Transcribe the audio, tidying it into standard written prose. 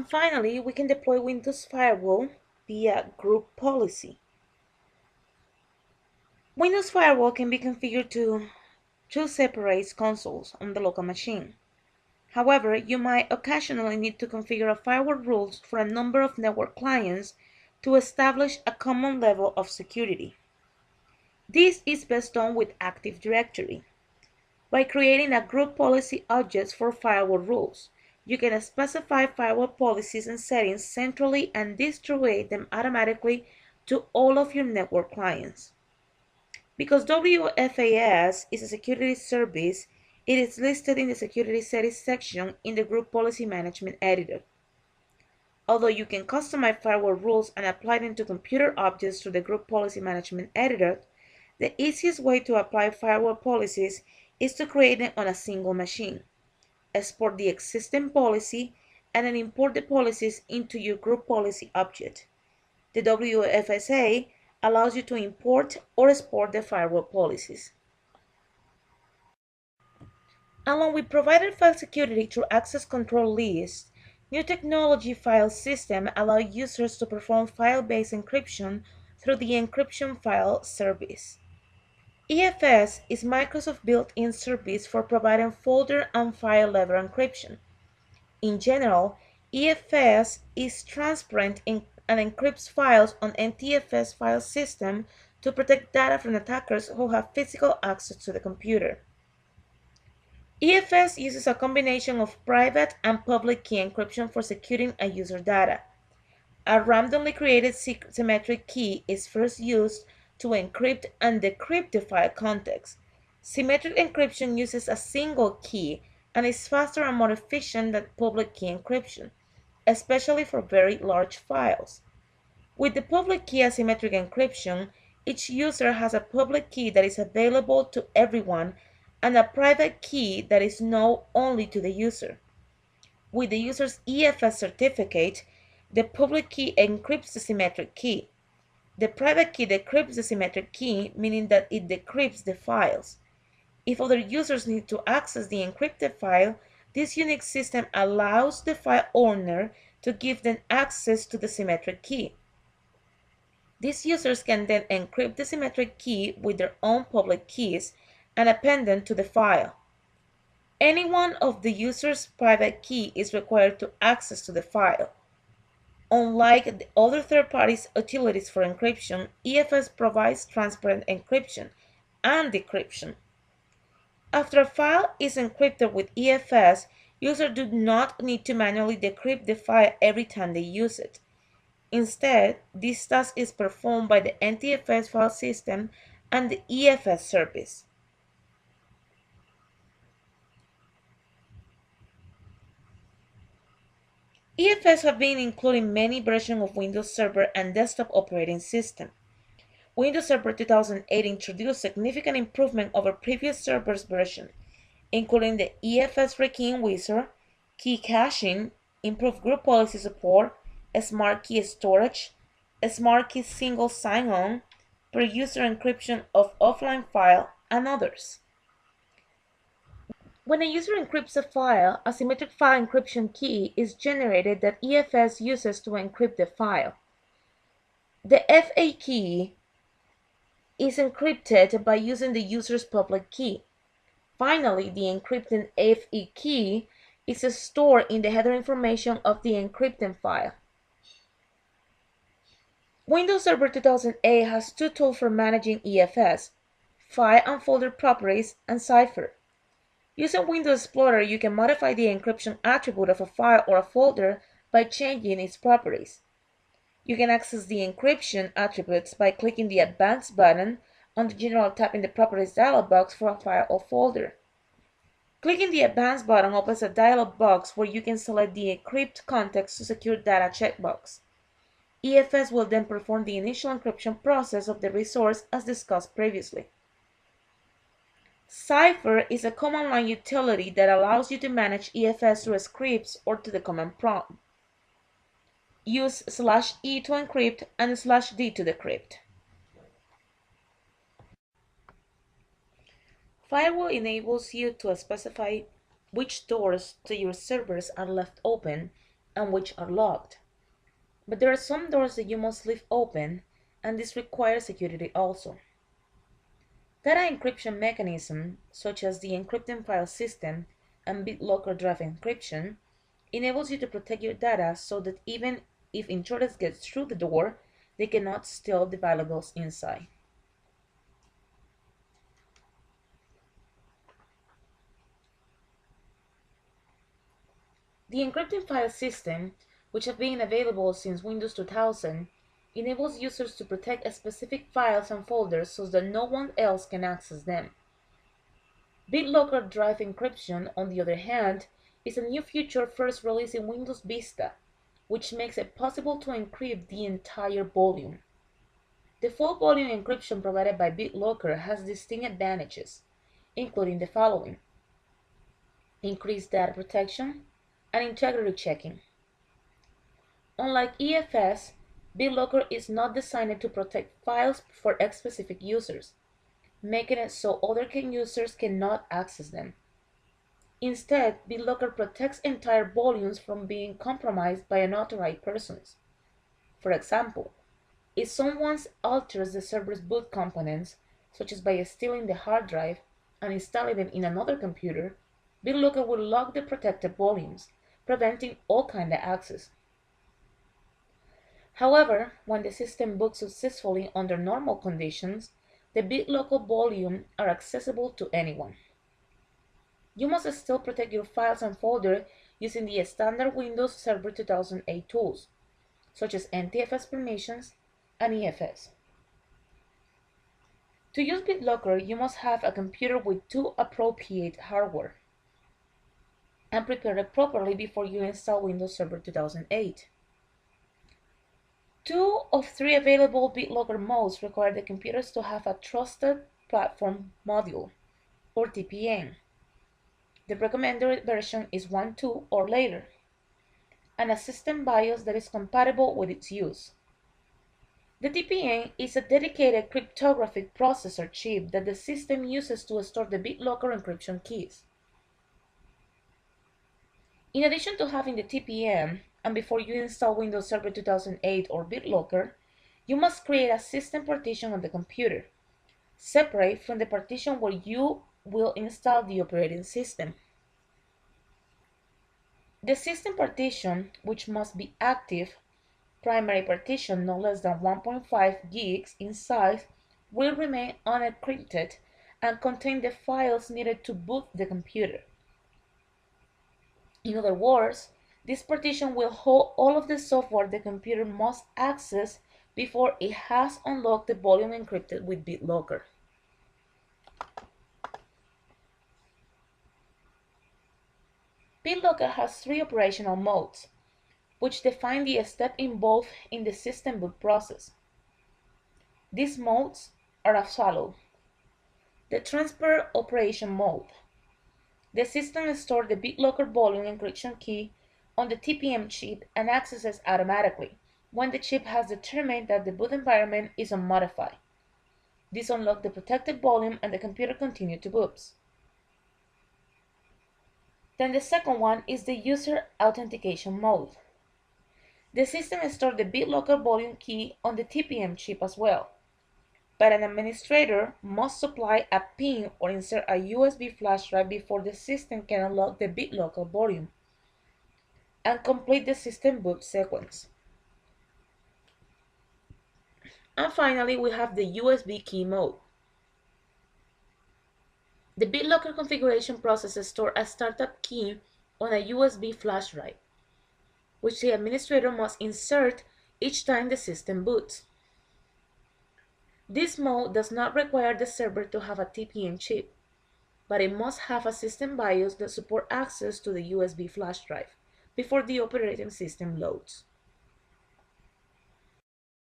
And finally, we can deploy Windows Firewall via group policy. Windows Firewall can be configured to two separate consoles on the local machine. However, you might occasionally need to configure a firewall rules for a number of network clients to establish a common level of security. This is best done with Active Directory. By creating a group policy object for firewall rules, you can specify firewall policies and settings centrally and distribute them automatically to all of your network clients. Because WFAS is a security service, it is listed in the Security Settings section in the Group Policy Management Editor. Although you can customize firewall rules and apply them to computer objects through the Group Policy Management Editor, the easiest way to apply firewall policies is to create them on a single machine, export the existing policy, and then import the policies into your group policy object. The WFSA allows you to import or export the firewall policies. Along with provided file security through access control lists, new technology file systems allow users to perform file-based encryption through the Encryption File Service. EFS is Microsoft's built-in service for providing folder and file level encryption. In general, EFS is transparent and encrypts files on NTFS file system to protect data from attackers who have physical access to the computer. EFS uses a combination of private and public key encryption for securing a user data. A randomly created symmetric key is first used to encrypt and decrypt the file context. Symmetric encryption uses a single key and is faster and more efficient than public key encryption, especially for very large files. With the public key asymmetric encryption, each user has a public key that is available to everyone and a private key that is known only to the user. With the user's EFS certificate, the public key encrypts the symmetric key. The private key decrypts the symmetric key, meaning that it decrypts the files. If other users need to access the encrypted file, this unique system allows the file owner to give them access to the symmetric key. These users can then encrypt the symmetric key with their own public keys and append them to the file. Any one of the user's private key is required to access to the file. Unlike the other third-party utilities for encryption, EFS provides transparent encryption and decryption. After a file is encrypted with EFS, users do not need to manually decrypt the file every time they use it. Instead, this task is performed by the NTFS file system and the EFS service. EFS have been included in many versions of Windows Server and desktop operating system. Windows Server 2008 introduced significant improvement over previous servers version, including the EFS rekeying wizard, key caching, improved group policy support, smart key storage, smart key single sign-on, per user encryption of offline file, and others. When a user encrypts a file, a symmetric file encryption key is generated that EFS uses to encrypt the file. The FA key is encrypted by using the user's public key. Finally, the encrypted FE key is stored in the header information of the encrypted file. Windows Server 2008 has two tools for managing EFS: File and Folder Properties and Cipher. Using Windows Explorer, you can modify the encryption attribute of a file or a folder by changing its properties. You can access the encryption attributes by clicking the Advanced button on the General tab in the Properties dialog box for a file or folder. Clicking the Advanced button opens a dialog box where you can select the Encrypt Context to Secure Data checkbox. EFS will then perform the initial encryption process of the resource as discussed previously. Cipher is a command line utility that allows you to manage EFS through scripts or to the command prompt. Use /E to encrypt and /D to decrypt. Firewall enables you to specify which doors to your servers are left open and which are locked. But there are some doors that you must leave open, and this requires security also. Data encryption mechanisms, such as the encrypting file system and BitLocker drive encryption, enables you to protect your data so that even if intruders get through the door, they cannot steal the valuables inside. The encrypting file system, which have been available since Windows 2000, enables users to protect specific files and folders so that no one else can access them. BitLocker Drive Encryption, on the other hand, is a new feature first released in Windows Vista, which makes it possible to encrypt the entire volume. The full volume encryption provided by BitLocker has distinct advantages, including the following: increased data protection and integrity checking. Unlike EFS, BitLocker is not designed to protect files for specific users, making it so other users cannot access them. Instead, BitLocker protects entire volumes from being compromised by unauthorized persons. For example, if someone alters the server's boot components, such as by stealing the hard drive and installing it in another computer, BitLocker will lock the protected volumes, preventing all kinds of access. However, when the system boots successfully under normal conditions, the BitLocker volumes are accessible to anyone. You must still protect your files and folders using the standard Windows Server 2008 tools, such as NTFS permissions and EFS. To use BitLocker, you must have a computer with two appropriate hardware and prepare it properly before you install Windows Server 2008. Two of three available BitLocker modes require the computers to have a Trusted Platform Module, or TPM. The recommended version is 1.2 or later, and a system BIOS that is compatible with its use. The TPM is a dedicated cryptographic processor chip that the system uses to store the BitLocker encryption keys. In addition to having the TPM, and before you install Windows Server 2008 or BitLocker, you must create a system partition on the computer, separate from the partition where you will install the operating system. The system partition, which must be active, primary partition no less than 1.5 gigs in size, will remain unencrypted and contain the files needed to boot the computer. In other words, this partition will hold all of the software the computer must access before it has unlocked the volume encrypted with BitLocker. BitLocker has three operational modes, which define the steps involved in the system boot process. These modes are as follows. The transfer operation mode. The system stores the BitLocker volume encryption key on the TPM chip and accesses automatically when the chip has determined that the boot environment is unmodified. This unlocks the protected volume and the computer continues to boot. Then the second one is the user authentication mode. The system stores the BitLocker volume key on the TPM chip as well, but an administrator must supply a PIN or insert a USB flash drive before the system can unlock the BitLocker volume and complete the system boot sequence. And finally, we have the USB key mode. The BitLocker configuration process stores a startup key on a USB flash drive, which the administrator must insert each time the system boots. This mode does not require the server to have a TPM chip, but it must have a system BIOS that supports access to the USB flash drive before the operating system loads.